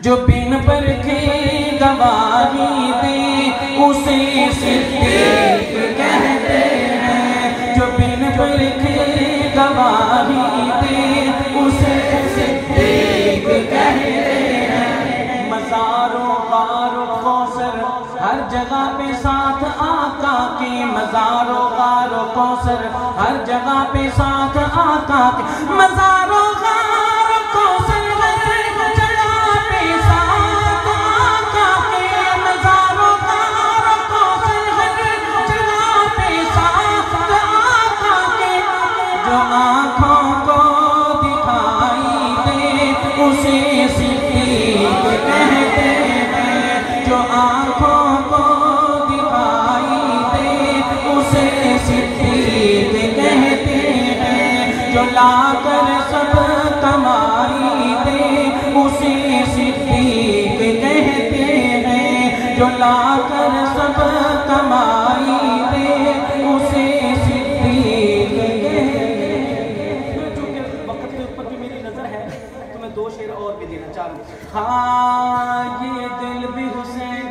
جو بن پرکھے گواہی دے اسے صدیق کہتے ہیں، جو بن پرکھے گواہی دے اسے صدیق کہتے ہیں۔ مزار و غار و کوثر ہر جگہ پہ ساتھ آقا کے، مزار و غار و کوثر ہر جگہ پہ ساتھ آقا کے، مزار و غار و کوثر ہر جگہ پہ ساتھ آقا کے، مزار و غار و کوثر ہر جگہ پہ ساتھ آقا کے، جو آنکھوں کو دکھائی دے اسے صدیق کہتے ہیں، جو آنکھوں کو دکھائی دے اسے صدیق کہتے ہیں، جو لا کر سب کمائی دے اسے صدیق کہتے ہیں، جو لا کر سب کمائی دے اسے صدیق کہتے ہیں۔ چونکہ وقت کے اوپر بھی میری نظر ہے تو میں 2 شعر اور بھی دینا چاہوں۔ ہاں یہ دل بھی حسین